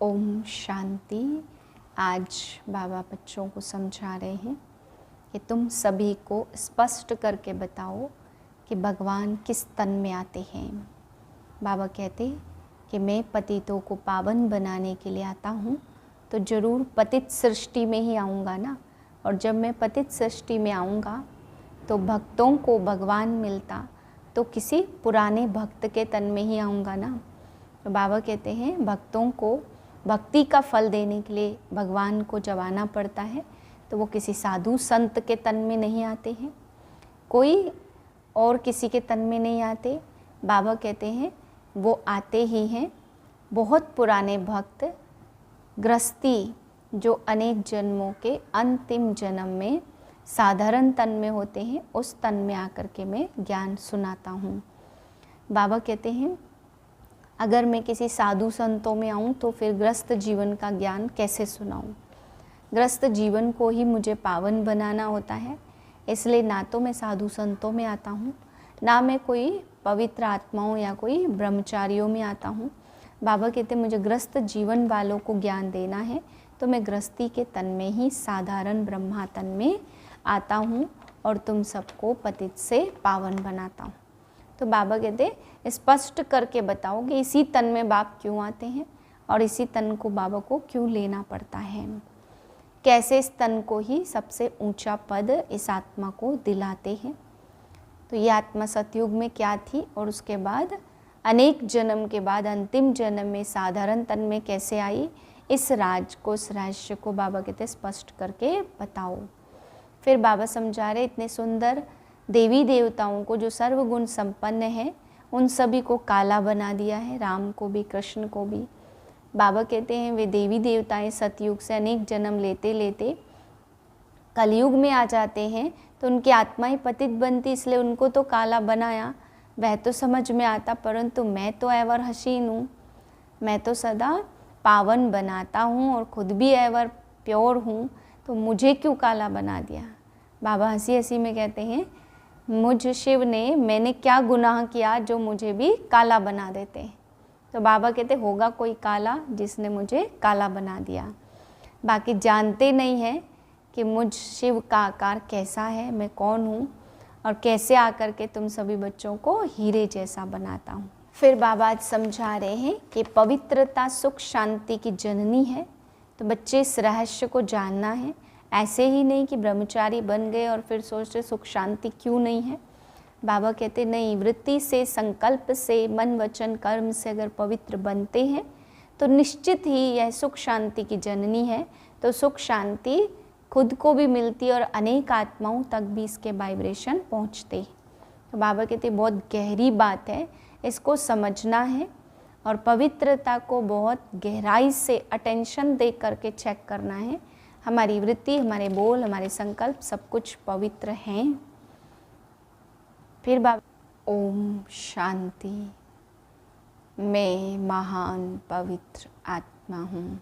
ओम शांति। आज बाबा बच्चों को समझा रहे हैं कि तुम सभी को स्पष्ट करके बताओ कि भगवान किस तन में आते हैं। बाबा कहते कि मैं पतितों को पावन बनाने के लिए आता हूँ, तो ज़रूर पतित सृष्टि में ही आऊँगा ना। और जब मैं पतित सृष्टि में आऊँगा तो भक्तों को भगवान मिलता तो किसी पुराने भक्त के तन में ही आऊँगा ना। तो बाबा कहते हैं भक्तों को भक्ति का फल देने के लिए भगवान को जब आना पड़ता है तो वो किसी साधु संत के तन में नहीं आते हैं, कोई और किसी के तन में नहीं आते। बाबा कहते हैं वो आते ही हैं बहुत पुराने भक्त गृहस्थी, जो अनेक जन्मों के अंतिम जन्म में साधारण तन में होते हैं, उस तन में आकर के मैं ज्ञान सुनाता हूँ। बाबा कहते हैं अगर मैं किसी साधु संतों में आऊँ तो फिर गृहस्थ जीवन का ज्ञान कैसे सुनाऊँ। गृहस्थ जीवन को ही मुझे पावन बनाना होता है, इसलिए ना तो मैं साधु संतों में आता हूँ, ना मैं कोई पवित्र आत्माओं या कोई ब्रह्मचारियों में आता हूँ। बाबा कहते मुझे गृहस्थ जीवन वालों को ज्ञान देना है, तो मैं गृहस्थी के तन में ही साधारण ब्रह्मा तन में आता हूँ और तुम सबको पतित से पावन बनाता हूँ। तो बाबा कहते स्पष्ट करके बताओ कि इसी तन में बाप क्यों आते हैं और इसी तन को बाबा को क्यों लेना पड़ता है, कैसे इस तन को ही सबसे ऊंचा पद इस आत्मा को दिलाते हैं। तो ये आत्मा सतयुग में क्या थी और उसके बाद अनेक जन्म के बाद अंतिम जन्म में साधारण तन में कैसे आई, इस राज को, इस रहस्य को बाबा कहते स्पष्ट करके बताओ। फिर बाबा समझा रहे इतने सुंदर देवी देवताओं को जो सर्वगुण संपन्न है, उन सभी को काला बना दिया है, राम को भी कृष्ण को भी। बाबा कहते हैं वे देवी देवताएं सतयुग से अनेक जन्म लेते लेते कलयुग में आ जाते हैं तो उनकी आत्माएं पतित बनती, इसलिए उनको तो काला बनाया, वह तो समझ में आता, परंतु मैं तो एवर हसीन हूँ, मैं तो सदा पावन बनाता हूँ और खुद भी एवर प्योर हूँ, तो मुझे क्यों काला बना दिया। बाबा हंसी हंसी में कहते हैं मुझ शिव ने, मैंने क्या गुनाह किया जो मुझे भी काला बना देते। तो बाबा कहते होगा कोई काला जिसने मुझे काला बना दिया, बाकी जानते नहीं हैं कि मुझ शिव का आकार कैसा है, मैं कौन हूँ और कैसे आकर के तुम सभी बच्चों को हीरे जैसा बनाता हूँ। फिर बाबा आज समझा रहे हैं कि पवित्रता सुख शांति की जननी है, तो बच्चे इस रहस्य को जानना है। ऐसे ही नहीं कि ब्रह्मचारी बन गए और फिर सोच रहे सुख शांति क्यों नहीं है। बाबा कहते नहीं, वृत्ति से, संकल्प से, मन वचन कर्म से अगर पवित्र बनते हैं तो निश्चित ही यह सुख शांति की जननी है। तो सुख शांति खुद को भी मिलती और अनेक आत्माओं तक भी इसके वाइब्रेशन पहुँचते। तो बाबा कहते बहुत गहरी बात है, इसको समझना है और पवित्रता को बहुत गहराई से अटेंशन दे करके चेक करना है। हमारी वृत्ति, हमारे बोल, हमारे संकल्प सब कुछ पवित्र हैं। फिर बाबा ओम शांति। मैं महान पवित्र आत्मा हूँ,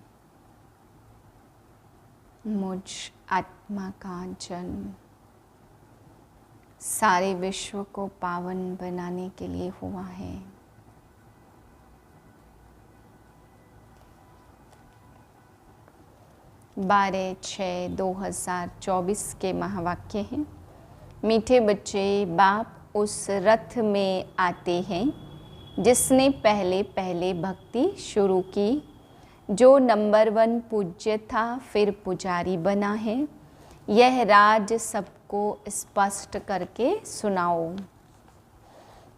मुझ आत्मा का जन्म सारे विश्व को पावन बनाने के लिए हुआ है। बारह 6/2024 के महावाक्य हैं। मीठे बच्चे, बाप उस रथ में आते हैं जिसने पहले पहले भक्ति शुरू की, जो नंबर 1 पूज्य था फिर पुजारी बना है। यह राज सबको स्पष्ट करके सुनाओ।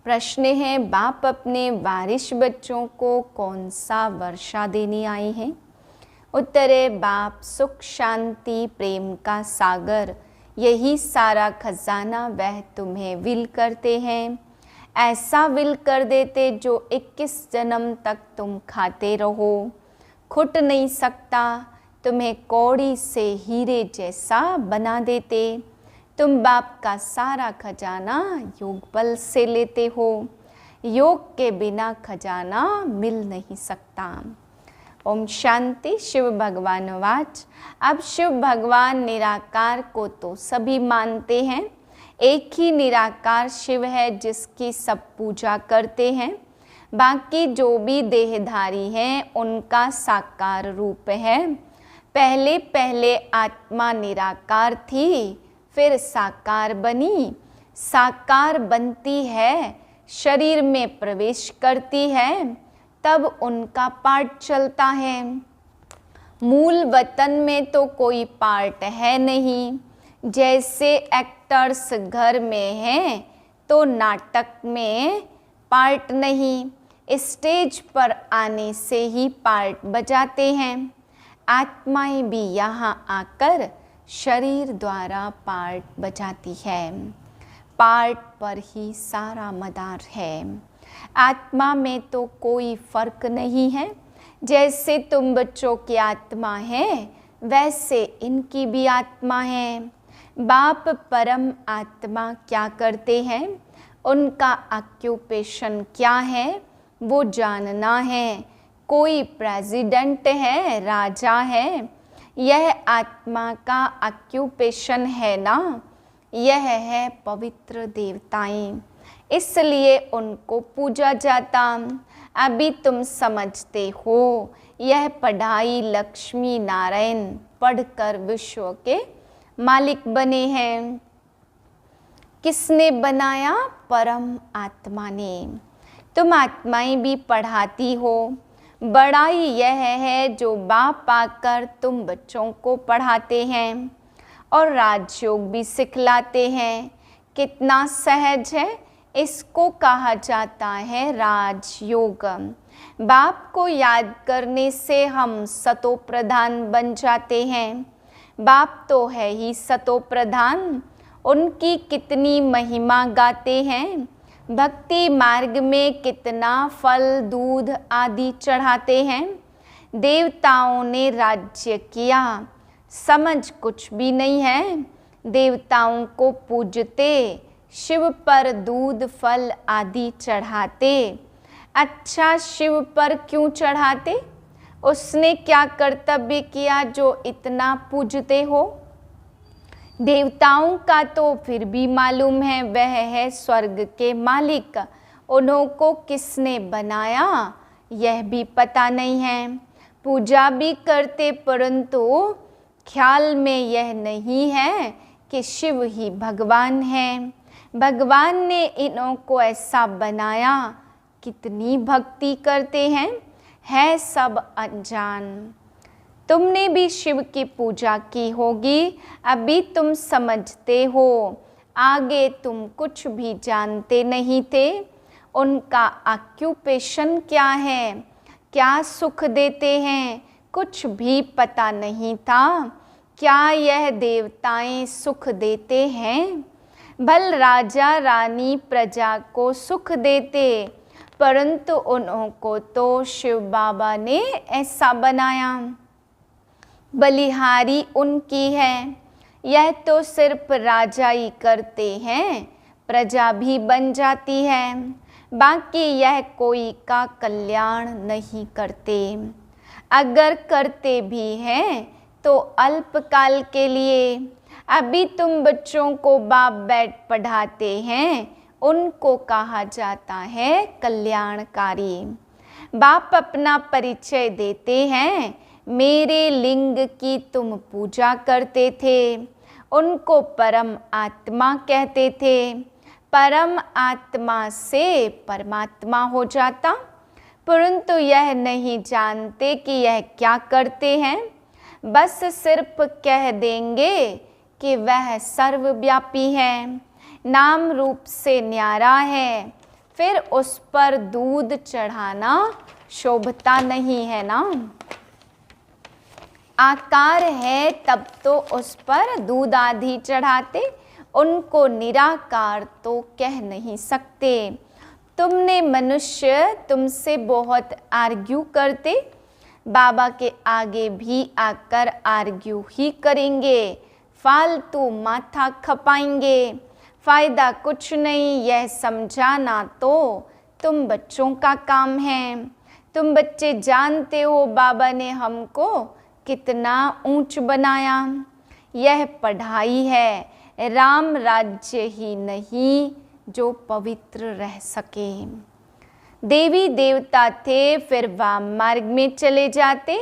प्रश्न है बाप अपने वारिश बच्चों को कौन सा वर्षा देने आए हैं। उत्तर है बाप सुख शांति प्रेम का सागर, यही सारा खजाना वह तुम्हें विल करते हैं। ऐसा विल कर देते जो 21 जन्म तक तुम खाते रहो, खुट नहीं सकता, तुम्हें कौड़ी से हीरे जैसा बना देते। तुम बाप का सारा खजाना योग बल से लेते हो, योग के बिना खजाना मिल नहीं सकता। ओम शांति। शिव भगवान वाच। अब शिव भगवान निराकार को तो सभी मानते हैं, एक ही निराकार शिव है जिसकी सब पूजा करते हैं। बाकी जो भी देहधारी हैं उनका साकार रूप है। पहले पहले आत्मा निराकार थी, फिर साकार बनी। साकार बनती है, शरीर में प्रवेश करती है, तब उनका पार्ट चलता है। मूल वतन में तो कोई पार्ट है नहीं। जैसे एक्टर्स घर में हैं तो नाटक में पार्ट नहीं, स्टेज पर आने से ही पार्ट बजाते हैं। आत्माएं भी यहाँ आकर शरीर द्वारा पार्ट बजाती है। पार्ट पर ही सारा मदार है। आत्मा में तो कोई फर्क नहीं है। जैसे तुम बच्चों की आत्मा है, वैसे इनकी भी आत्मा है। बाप परम आत्मा क्या करते हैं, उनका ऑक्यूपेशन क्या है, वो जानना है। कोई प्रेसिडेंट है, राजा है, यह आत्मा का ऑक्यूपेशन है ना। यह है पवित्र देवताएं, इसलिए उनको पूजा जाता। अभी तुम समझते हो, यह पढ़ाई लक्ष्मी नारायण पढ़कर विश्व के मालिक बने हैं। किसने बनाया? परम आत्मा ने। तुम आत्माएं भी पढ़ाती हो। बड़ाई यह है जो बाप आकर तुम बच्चों को पढ़ाते हैं और राजयोग भी सिखलाते हैं। कितना सहज है, इसको कहा जाता है राजयोग। बाप को याद करने से हम सतो प्रधान बन जाते हैं। बाप तो है ही सतो प्रधान, उनकी कितनी महिमा गाते हैं। भक्ति मार्ग में कितना फल दूध आदि चढ़ाते हैं। देवताओं ने राज्य किया, समझ कुछ भी नहीं है। देवताओं को पूजते, शिव पर दूध फल आदि चढ़ाते। अच्छा, शिव पर क्यों चढ़ाते? उसने क्या कर्तव्य किया जो इतना पूजते हो? देवताओं का तो फिर भी मालूम है, वह है स्वर्ग के मालिक। उन्हों को किसने बनाया यह भी पता नहीं है। पूजा भी करते, परंतु ख्याल में यह नहीं है कि शिव ही भगवान है। भगवान ने इन्हों को ऐसा बनाया, कितनी भक्ति करते हैं, है सब अनजान। तुमने भी शिव की पूजा की होगी, अभी तुम समझते हो, आगे तुम कुछ भी जानते नहीं थे। उनका ऑक्यूपेशन क्या है, क्या सुख देते हैं, कुछ भी पता नहीं था। क्या यह देवताएं सुख देते हैं? भल राजा रानी प्रजा को सुख देते, परंतु उन्हों को तो शिव बाबा ने ऐसा बनाया। बलिहारी उनकी है, यह तो सिर्फ राजा ही करते हैं, प्रजा भी बन जाती है। बाकी यह कोई का कल्याण नहीं करते। अगर करते भी हैं तो अल्पकाल के लिए। अभी तुम बच्चों को बाप बैठ पढ़ाते हैं, उनको कहा जाता है कल्याणकारी। बाप अपना परिचय देते हैं, मेरे लिंग की तुम पूजा करते थे। उनको परम आत्मा कहते थे। परम आत्मा से परमात्मा हो जाता, परंतु यह नहीं जानते कि यह क्या करते हैं। बस सिर्फ कह देंगे कि वह सर्वव्यापी है, नाम रूप से न्यारा है, फिर उस पर दूध चढ़ाना शोभता नहीं है ना। आकार है तब तो उस पर दूध आदि चढ़ाते, उनको निराकार तो कह नहीं सकते। तुमने मनुष्य तुमसे बहुत आर्ग्यू करते, बाबा के आगे भी आकर आर्ग्यू ही करेंगे, फालतू माथा खपाएंगे, फायदा कुछ नहीं। यह समझाना तो तुम बच्चों का काम है। तुम बच्चे जानते हो बाबा ने हमको कितना ऊंच बनाया। यह पढ़ाई है, राम राज्य ही नहीं जो पवित्र रह सके। देवी देवता थे, फिर वाम मार्ग में चले जाते।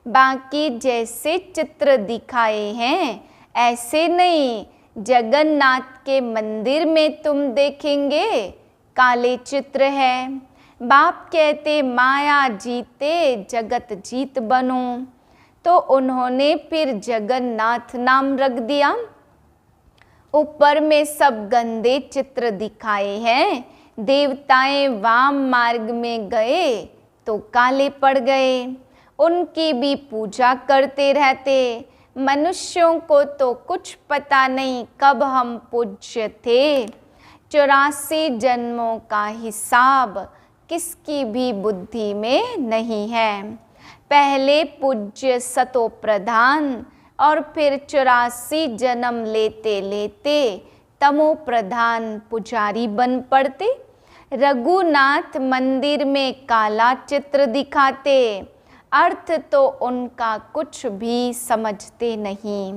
बाकी जैसे चित्र दिखाए हैं ऐसे नहीं। जगन्नाथ के मंदिर में तुम देखेंगे काले चित्र है। बाप कहते माया जीते जगत जीत बनो, तो उन्होंने फिर जगन्नाथ नाम रख दिया। ऊपर में सब गंदे चित्र दिखाए हैं। देवताएं वाम मार्ग में गए तो काले पड़ गए, उनकी भी पूजा करते रहते। मनुष्यों को तो कुछ पता नहीं कब हम पूज्य थे। 84 जन्मों का हिसाब किसकी भी बुद्धि में नहीं है। पहले पूज्य सतो प्रधान और फिर 84 जन्म लेते लेते तमो प्रधान पुजारी बन पड़ते। रघुनाथ मंदिर में काला चित्र दिखाते, अर्थ तो उनका कुछ भी समझते नहीं।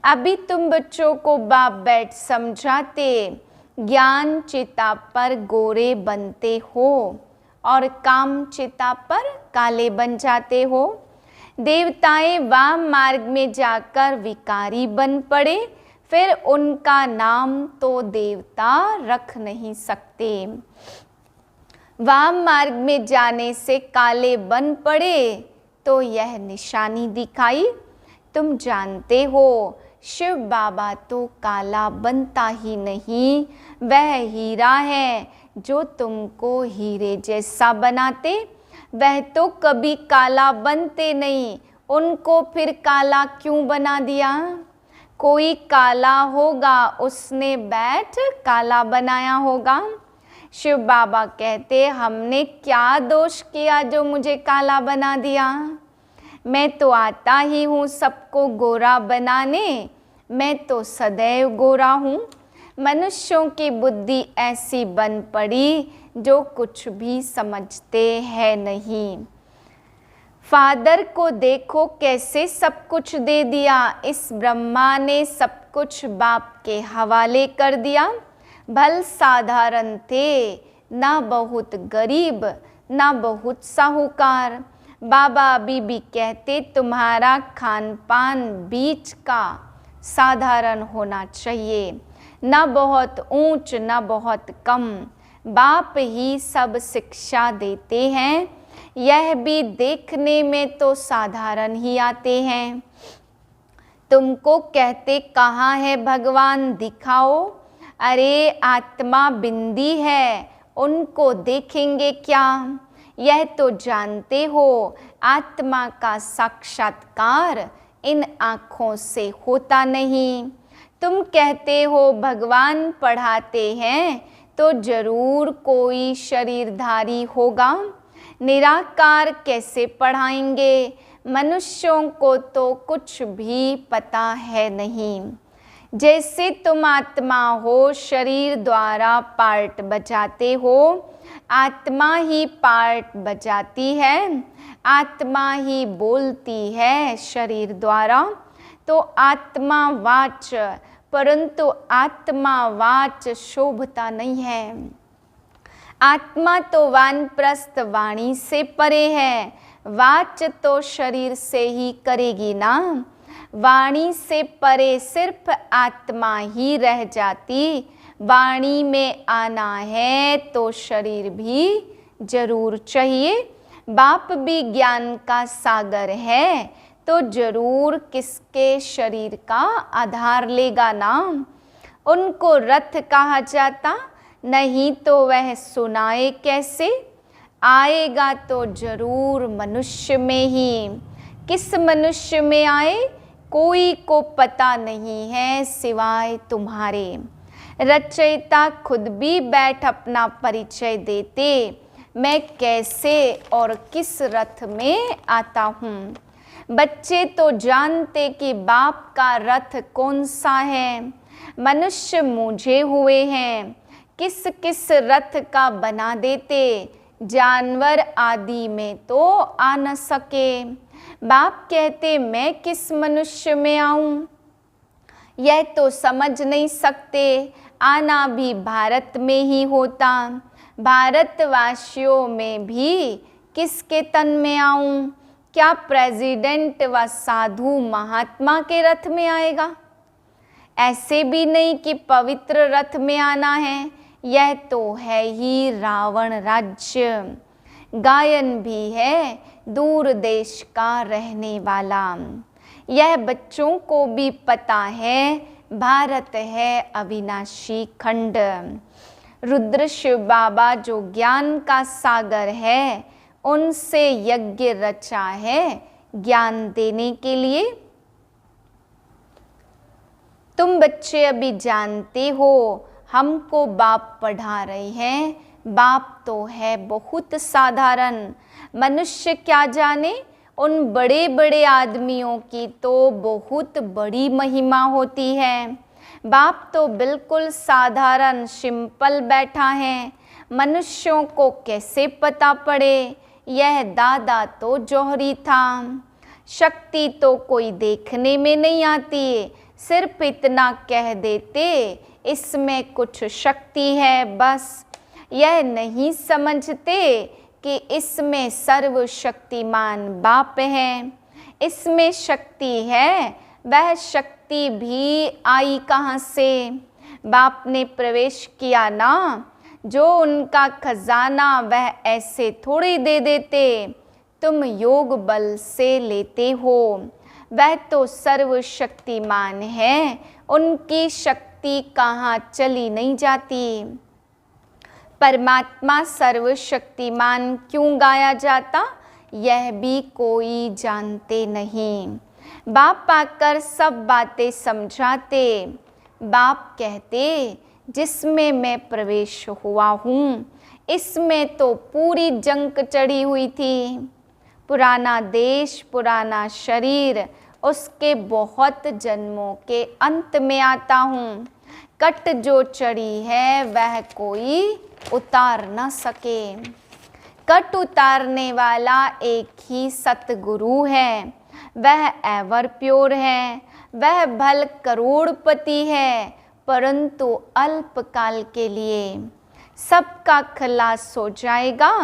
अभी तुम बच्चों को बाप बैठ समझाते, ज्ञान चिता पर गोरे बनते हो और काम चिता पर काले बन जाते हो। देवताएं वाम मार्ग में जाकर विकारी बन पड़े, फिर उनका नाम तो देवता रख नहीं सकते। वाम मार्ग में जाने से काले बन पड़े तो यह निशानी दिखाई। तुम जानते हो शिव बाबा तो काला बनता ही नहीं, वह हीरा है जो तुमको हीरे जैसा बनाते। वह तो कभी काला बनते नहीं, उनको फिर काला क्यों बना दिया? कोई काला होगा, उसने बैठ काला बनाया होगा। शिव बाबा कहते हमने क्या दोष किया जो मुझे काला बना दिया? मैं तो आता ही हूँ सबको गोरा बनाने, मैं तो सदैव गोरा हूँ। मनुष्यों की बुद्धि ऐसी बन पड़ी जो कुछ भी समझते हैं नहीं। फादर को देखो कैसे सब कुछ दे दिया। इस ब्रह्मा ने सब कुछ बाप के हवाले कर दिया। भल साधारण थे, ना बहुत गरीब ना बहुत साहूकार। बाबा बीबी कहते तुम्हारा खान पान बीच का साधारण होना चाहिए, ना बहुत ऊंच ना बहुत कम। बाप ही सब शिक्षा देते हैं, यह भी देखने में तो साधारण ही आते हैं। तुमको कहते कहाँ है भगवान दिखाओ, अरे आत्मा बिंदी है, उनको देखेंगे क्या? यह तो जानते हो आत्मा का साक्षात्कार इन आँखों से होता नहीं। तुम कहते हो भगवान पढ़ाते हैं तो जरूर कोई शरीरधारी होगा। निराकार कैसे पढ़ाएंगे? मनुष्यों को तो कुछ भी पता है नहीं। जैसे तुम आत्मा हो, शरीर द्वारा पार्ट बजाते हो, आत्मा ही पार्ट बजाती है, आत्मा ही बोलती है शरीर द्वारा। तो आत्मा वाच, परंतु आत्मा वाच शोभता नहीं है। आत्मा तो वानप्रस्थ वाणी से परे है, वाच तो शरीर से ही करेगी ना। वाणी से परे सिर्फ आत्मा ही रह जाती। वाणी में आना है तो शरीर भी जरूर चाहिए। बाप भी ज्ञान का सागर है तो जरूर किसके शरीर का आधार लेगा ना। उनको रथ कहा जाता, नहीं तो वह सुनाए कैसे? आएगा तो जरूर मनुष्य में ही। किस मनुष्य में आए कोई को पता नहीं है सिवाय तुम्हारे। रचयिता खुद भी बैठ अपना परिचय देते, मैं कैसे और किस रथ में आता हूँ। बच्चे तो जानते कि बाप का रथ कौन सा है। मनुष्य मुझे हुए हैं, किस किस रथ का बना देते। जानवर आदि में तो आ न सके। बाप कहते मैं किस मनुष्य में आऊं? यह तो समझ नहीं सकते। आना भी भारत में ही होता। भारतवासियों में भी किसके तन में आऊं? क्या प्रेसिडेंट व साधु महात्मा के रथ में आएगा? ऐसे भी नहीं कि पवित्र रथ में आना है, यह तो है ही रावण राज्य। गायन भी है दूर देश का रहने वाला। यह बच्चों को भी पता है, भारत है अविनाशी खंड। रुद्र शिव बाबा जो ज्ञान का सागर है, उनसे यज्ञ रचा है ज्ञान देने के लिए। तुम बच्चे अभी जानते हो, हमको बाप पढ़ा रहे हैं। बाप तो है बहुत साधारण। मनुष्य क्या जाने, उन बड़े बड़े आदमियों की तो बहुत बड़ी महिमा होती है। बाप तो बिल्कुल साधारण सिंपल बैठा है। मनुष्यों को कैसे पता पड़े, यह दादा तो जौहरी था। शक्ति तो कोई देखने में नहीं आती, सिर्फ इतना कह देते इसमें कुछ शक्ति है, बस। यह नहीं समझते कि इसमें सर्वशक्तिमान बाप है। इसमें शक्ति है, वह शक्ति भी आई कहाँ से? बाप ने प्रवेश किया ना, जो उनका खजाना वह ऐसे थोड़ी दे देते, तुम योग बल से लेते हो। वह तो सर्वशक्तिमान है, उनकी शक्ति कहाँ चली नहीं जाती। परमात्मा सर्वशक्तिमान क्यों गाया जाता, यह भी कोई जानते नहीं। बाप आकर सब बातें समझाते। बाप कहते, जिसमें मैं प्रवेश हुआ हूँ, इसमें तो पूरी जंग चढ़ी हुई थी। पुराना देश, पुराना शरीर, उसके बहुत जन्मों के अंत में आता हूँ। कट जो चढ़ी है वह कोई उतार न सके। कट उतारने वाला एक ही सतगुरु है, वह एवर प्योर है। वह भल करोड़पति है, परंतु अल्पकाल के लिए। सबका खलास हो जाएगा।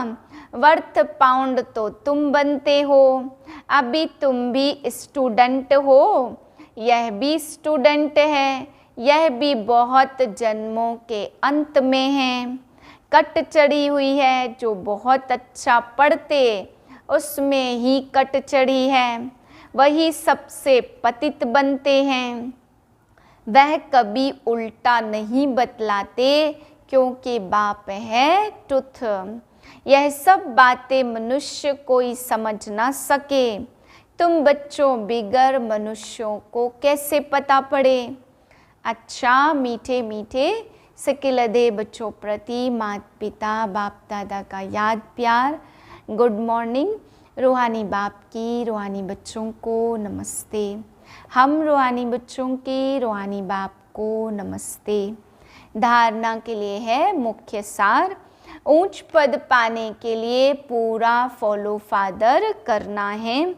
वर्थ पाउंड तो तुम बनते हो। अभी तुम भी स्टूडेंट हो, यह भी स्टूडेंट है, यह भी बहुत जन्मों के अंत में है। कट चढ़ी हुई है, जो बहुत अच्छा पढ़ते उसमें ही कट चढ़ी है, वही सबसे पतित बनते हैं। वह कभी उल्टा नहीं बतलाते, क्योंकि बाप है ट्रुथ। यह सब बातें मनुष्य कोई समझ ना सके। तुम बच्चों बिगर मनुष्यों को कैसे पता पड़े? अच्छा मीठे मीठे सिकिलदे बच्चों प्रति माता पिता बाप दादा का याद प्यार। Good morning. रूहानी बाप की रूहानी बच्चों को नमस्ते। हम रूहानी बच्चों के रूहानी बाप को नमस्ते। धारणा के लिए है मुख्य सार। ऊंच पद पाने के लिए पूरा फॉलो फादर करना है।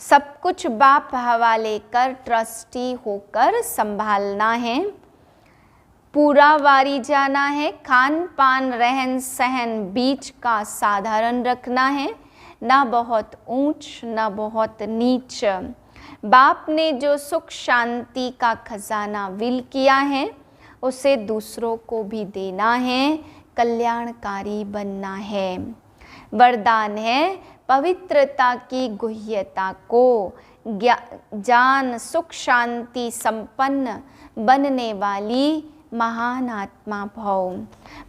सब कुछ बाप हवाले कर ट्रस्टी होकर संभालना है। पूरा वारी जाना है। खान पान रहन सहन बीच का साधारण रखना है, ना बहुत ऊंच ना बहुत नीच। बाप ने जो सुख शांति का खजाना विल किया है, उसे दूसरों को भी देना है, कल्याणकारी बनना है। वरदान है पवित्रता की गुह्यता को जान सुख शांति संपन्न बनने वाली महान आत्मा भव।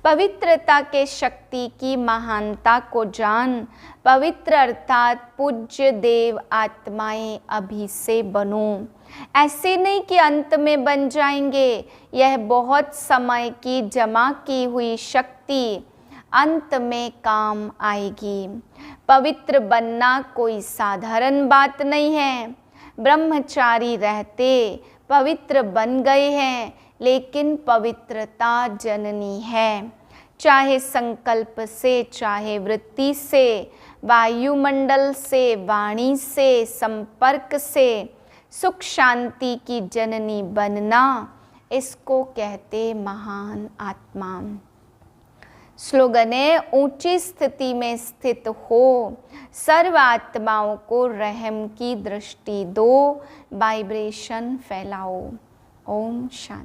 पवित्रता के शक्ति की महानता को जान, पवित्र अर्थात पूज्य देव आत्माएं अभी से बनो। ऐसे नहीं कि अंत में बन जाएंगे, यह बहुत समय की जमा की हुई शक्ति अंत में काम आएगी। पवित्र बनना कोई साधारण बात नहीं है। ब्रह्मचारी रहते पवित्र बन गए हैं, लेकिन पवित्रता जननी है। चाहे संकल्प से, चाहे वृत्ति से, वायुमंडल से, वाणी से, संपर्क से सुख शांति की जननी बनना, इसको कहते महान आत्मा। स्लोगन है, ऊंची स्थिति में स्थित हो, सर्व आत्माओं को रहम की दृष्टि दो, वाइब्रेशन फैलाओ। ओम शांति।